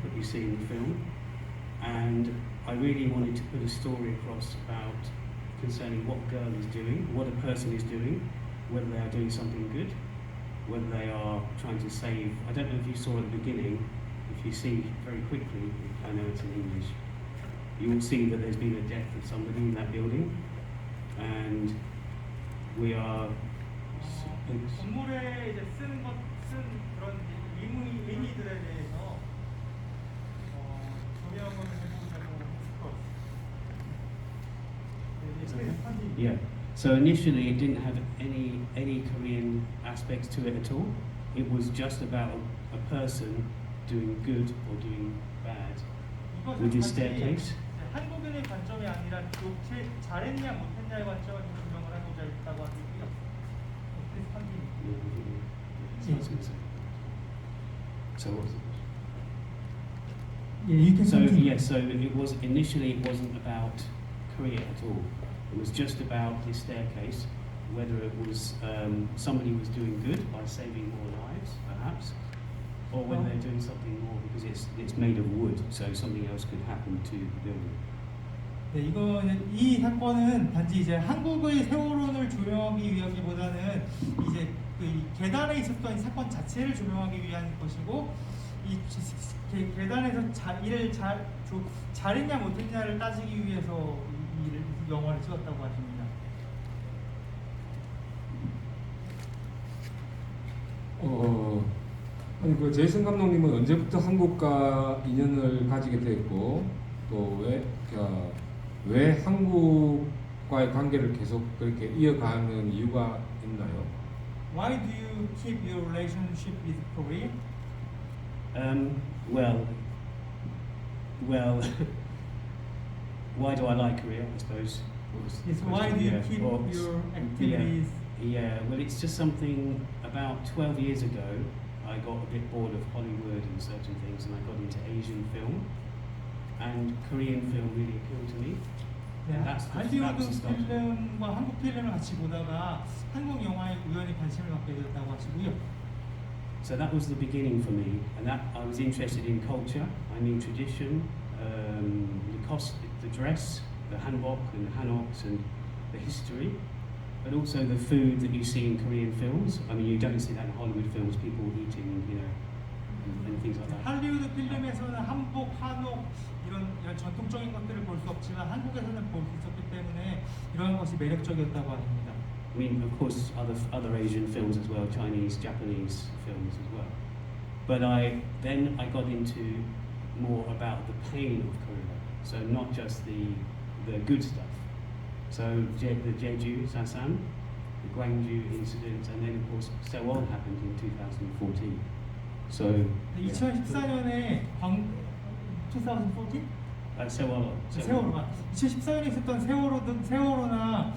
that you see in the film, and I really wanted to put a story across about concerning what a girl is doing, what a person is doing, whether they are doing something good, whether they are trying to save. I don't know if you saw at the beginning, if you see very quickly, I know it's in English, you will see that there's been a death of somebody in that building, and we are. 건물에 이제 쓴 그런 의미들에 대해서 조명을 해보고 싶었어요. Yeah. So initially, it didn't have any Korean aspects to it at all. It was just about a person doing good or doing bad with his staircase. 한국인의 관점이 아니라 잘했냐 못했냐의 관점을 조명을 하고자 했다고 하고요. So what was it? Yeah, you can continue. So it was initially, it wasn't about Korea at all. It was just about this staircase, whether it was somebody was doing good by saving more lives, perhaps, or whether they're doing something more because it's made of wood, so something else could happen to the building. 네, 이 사건은 단지 이제 한국의 세월호를 조명하기 위하기보다는 이제 그 계단에 있었던 사건 자체를 조명하기 위한 것이고, 이 계단에서 잘했냐 못했냐를 따지기 위해서 이 영화를 찍었다고 하십니다. 아니 그 제이슨 감독님은 언제부터 한국과 인연을 가지게 됐고 또 왜 한국과의 관계를 계속 그렇게 이어가는 이유가 있나요? Why do you keep your relationship with Korea? Well, why do I like Korea? I suppose. Yes, why do you keep your activities? Yeah, well, it's just something. About 12 years ago, I got a bit bored of Hollywood and certain things, and I got into Asian film, and Korean film really appealed to me. 네, 할리우드 필름과 한국 필름을 같이 보다가 한국 영화에 우연히 관심을 갖게 되었다고 하시고요. So that was the beginning for me, and that I was interested in culture. I mean tradition, the dress, the hanbok and the hanoks, and the history, but also the food that you see in Korean films. I mean, you don't see that in Hollywood films. People eating, and things like that. 할리우드 필름에서는 한복, 한옥 이런 전통적인 것들을 볼 수 없지만 한국에서는 볼 수 있었기 때문에 이런 것이 매력적이었다고 합니다. I mean, of course, other Asian films as well, Chinese, Japanese films as well. But then I got into more about the pain of Korea. So not just the good stuff. So the Jeju, Sasan, the Gwangju incident, and then of course Sewol happened in 2014. So 2014년에 2014? 세월호. 2014년에 있었던 세월호나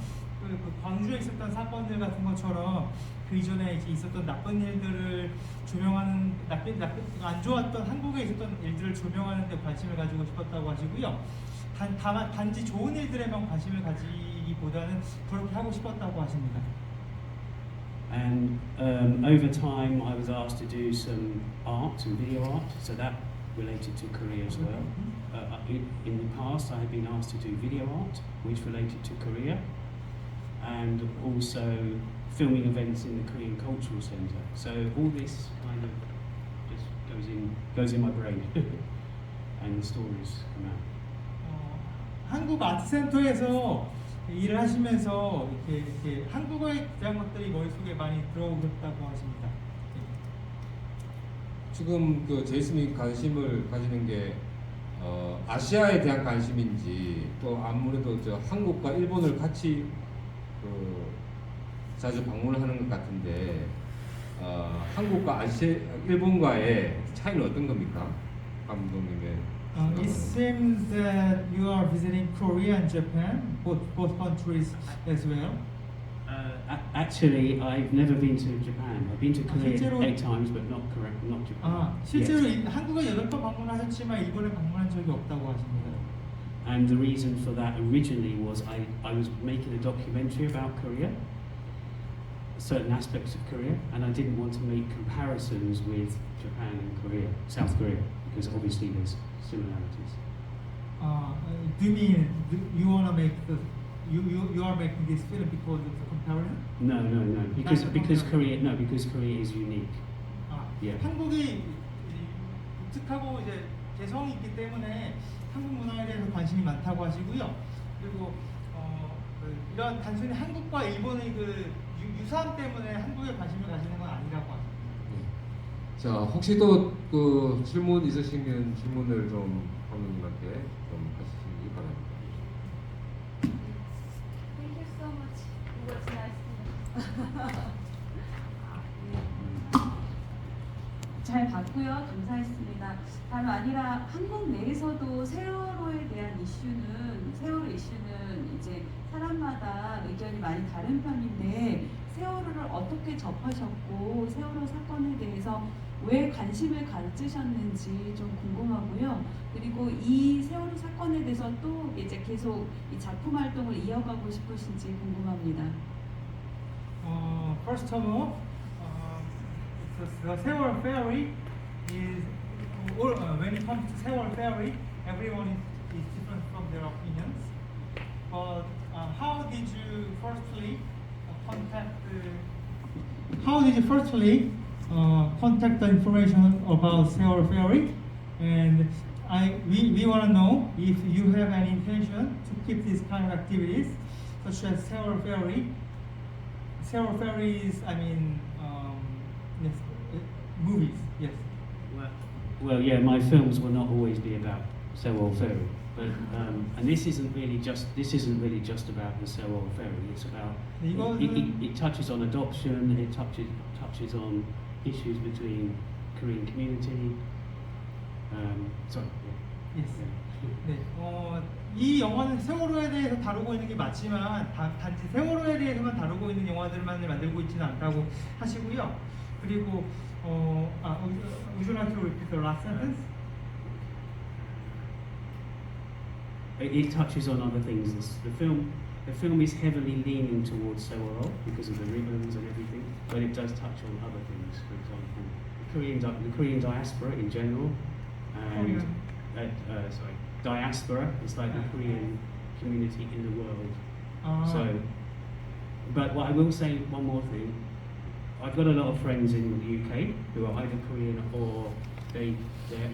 그 광주에 있었던 사건들 같은 것처럼 그 이전에 있었던 나쁜 일들을 조명하는 안 좋았던 한국에 있었던 일들을 조명하는 데 관심을 가지고 싶었다고 하시고요. 다만 단지 좋은 일들에만 관심을 가지기보다는 그렇게 하고 싶었다고 하십니다. And over time, I was asked to do some art, some video art, so that related to Korea as well. In the past, I had been asked to do video art, which related to Korea, and also filming events in the Korean Cultural Center. So all this kind of just goes in my brain, and the stories come out. 한국 아트센터에서 일을 하시면서 이렇게 한국어에 대한 것들이 머릿속에 많이 들어오셨다고 하십니다. 지금 그 제이슨이 관심을 가지는 게 아시아에 대한 관심인지 또 아무래도 한국과 일본을 같이 자주 방문을 하는 것 같은데 한국과 일본과의 차이는 어떤 겁니까, 감독님의? It seems that you are visiting Korea and Japan, both countries as well. Actually, I've never been to Japan. I've been to Korea 8 times, but not Japan. 실제로 한국에 8번 방문하셨지만 일본에 방문한 적이 없다고 하십니다. And the reason for that originally was I was making a documentary about Korea, certain aspects of Korea, and I didn't want to make comparisons with Japan and Korea, South Korea, because obviously there's similarities. Do you mean you wanna make you are making this film because of the comparison? No, because Not because comparing. Korea, no, because Korea is unique. 예. 한국이 독특하고 이제 개성이 있기 때문에 한국 문화에 대해서 관심이 많다고 하시고요. 그리고 이런 단순히 한국과 일본의 그 유사함 때문에 한국에 관심을 가지는 건 아니라고 합니다. 자, 혹시 또 그 질문 있으시면 질문을 좀 감독님한테 좀 하시기 바랍니다. Thank you so much. It was nice. 잘 봤고요. 감사했습니다. 다름 아니라 한국 내에서도 세월호에 대한 세월호 이슈는 이제 사람마다 의견이 많이 다른 편인데 세월호를 어떻게 접하셨고 세월호 사건에 대해서 왜 관심을 가지셨는지 좀 궁금하고요. 그리고 이 세월호 사건에 대해서 또 이제 계속 이 작품 활동을 이어가고 싶으신지 궁금합니다. First of all, the Sewol Ferry is, when it comes to Sewol Ferry, everyone is different from their opinions. But how did you firstly contact the information about Sewol Ferry? And we want to know if you have any intention to keep these kind of activities, such as Sewol Ferry. Sewol Ferry is, yes, movies, yes. Well, yeah, my films will not always be about Sewol Ferry, but and this isn't really just about the Sewol Ferry. It's about it touches on adoption. It touches on issues between Korean community. Sorry. Yes. 네, 이 영화는 세월호에 대해서 다루고 있는 게 맞지만 단지 세월호에 대해서만 다루고 있는 영화들만을 만들고 있지는 않다고 하시고요. 그리고 would you like to repeat the last sentence? It touches on other things. The film is heavily leaning towards Sewol because of the ribbons and everything, but it does touch on other things. For example, the Korean diaspora in general, and diaspora is like the Korean community in the world. So, but what I will say, one more thing. I've got a lot of friends in the UK who are either Korean or they're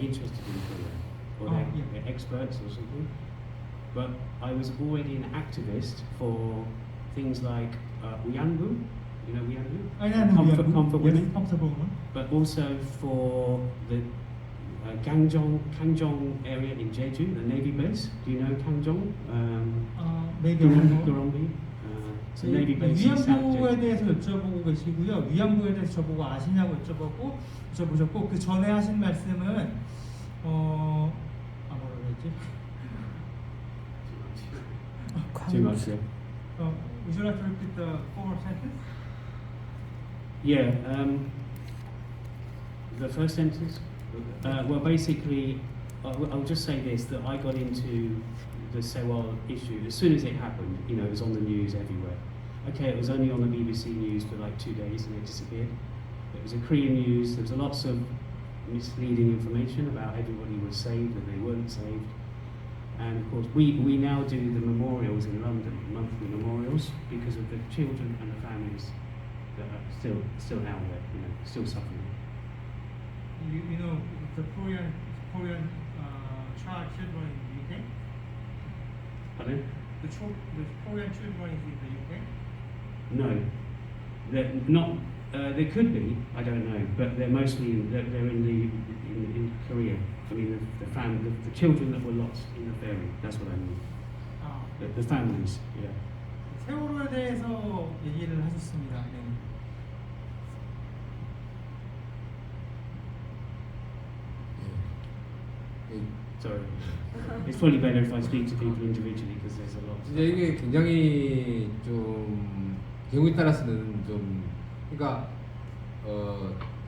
interested in Korea, or they're experts or something. But I was already an activist for things like Uyangu, you know Uyangu? Comfort women. Yes, comfortable women. But also for the Kangjong area in Jeju, the Navy base. Do you know Kangjong? Maybe Gyeonggi. So Navy base in South 위안부에 Jeju. 대해서 여쭤보고 계시고요. 위안부에 대해서 저보고 아시냐고 여쭤보셨고 그 전에 하신 말씀은 뭐라고 했지? Too much. Would you like to repeat the former sentence? Yeah. The first sentence. Well, basically, I'll just say this: that I got into the Sewol issue as soon as it happened. You know, it was on the news everywhere. Okay, it was only on the BBC News for like 2 days and it disappeared. It was a Korean news. There was lots of misleading information about everybody was saved and they weren't saved. And of course, we now do the memorials in London, monthly memorials, because of the children and the families that are still out there, you know, still suffering. You know the Korean child children in the UK? Pardon? The Korean children is in the UK? No, they're not. They could be. I don't know, but they're mostly they're in Korea. I mean, the children that were lost in the ferry. That's what I mean. The families. Yeah. 세월호에 대해서 얘기를 하셨습니다. 네. Sorry. It's probably better if I speak to people individually because there's a lot. 이제 이게 굉장히 좀 경우에 따라서는 좀 그러니까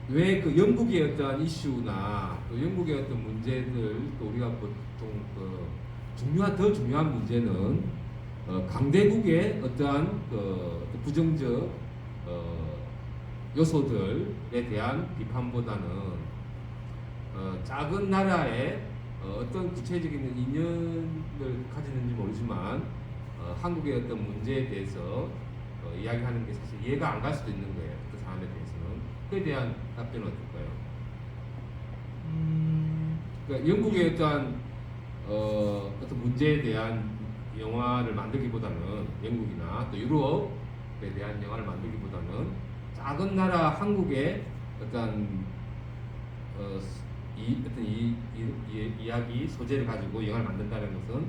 왜 그 영국의 어떤 이슈나 또 영국의 어떤 문제들 또 우리가 보통 더 중요한 문제는 강대국의 어떠한 부정적 요소들에 대한 비판보다는 작은 나라의 어떤 구체적인 인연을 가지는지 모르지만 한국의 어떤 문제에 대해서 이야기하는 게 사실 이해가 안 갈 수도 있는 거예요. 그 사람에 대해서는. 그에 대한 답변은 어떨까요? 그러니까 영국의 어떤 문제에 대한 영화를 만들기보다는 영국이나 또 유럽에 대한 영화를 만들기보다는 작은 나라 한국의 어떤 이야기 소재를 가지고 영화를 만든다는 것은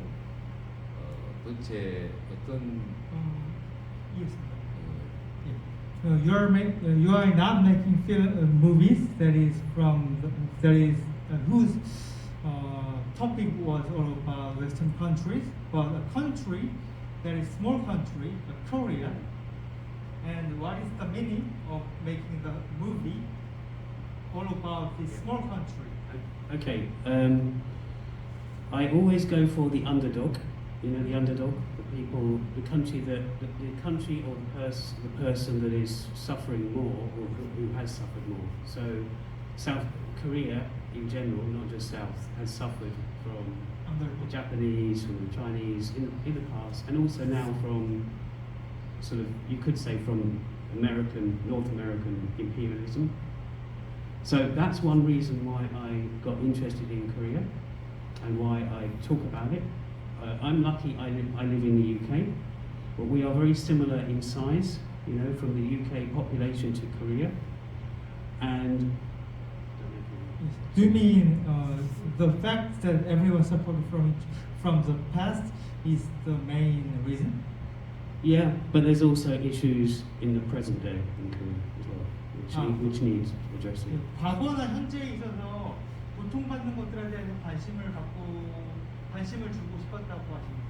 도대체 어떤 이해했습니다. You are not making movies that is whose topic was all about Western countries, but a country that is small country, Korea. And what is the meaning of making the movie all about this small country? Okay, I always go for the underdog. You know, the underdog, the people, the country or the person that is suffering more, or who has suffered more. So, South Korea in general, not just South, has suffered from the Japanese, from the Chinese in the past, and also now from sort of, you could say, from North American imperialism. So that's one reason why I got interested in Korea and why I talk about it. I'm lucky I live in the UK, but we are very similar in size, you know, from the UK population to Korea. And Do you mean the fact that everyone suffered from the past is the main reason? yeah, but there's also issues in the present day in Korea as well, which needs addressing. 과거나 현재에 있어서 고통받는 것들에 대해서 관심을 주고 싶었다고 하십니다.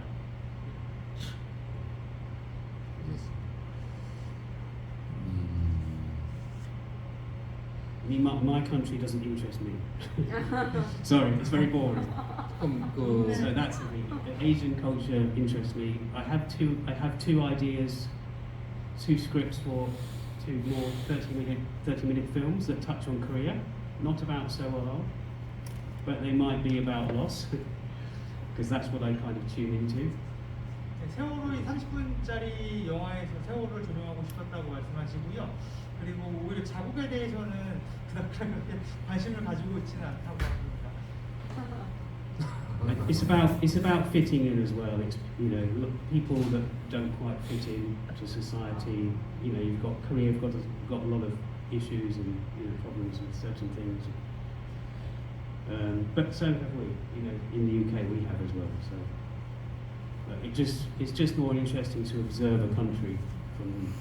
I mean, my country doesn't interest me. Sorry, it's very boring. So that's the thing. Asian culture interests me. I have two ideas, two scripts for two more 30-minute films that touch on Korea, not about Seoul, but they might be about loss, because that's what I kind of tune into. 세월호의 30분짜리 영화에서 세월호를 조명하고 싶었다고 말씀하시고요. 그리고 오히려 자국에 대해서는 그렇게 관심을 가지고 있지는 않다고 합니다. It's about fitting in as well. It's, you know, people that don't quite fit in to society. You know, you've got Korea, got a lot of issues and, you know, problems with certain things. But so have we. You know, in the UK we have as well. So it's just more interesting to observe a country from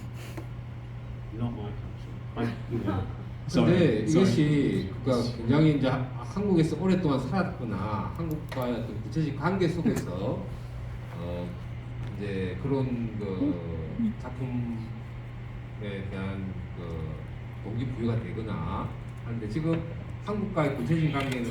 not my country. You know. 근데 이것이 그러니까 굉장히 이제 한국에서 오랫동안 살았거나 한국과의 어떤 구체적 관계 속에서 이제 그런 그 작품에 대한 그 동기부여가 되거나 하는데 지금 한국과의 구체적인 관계는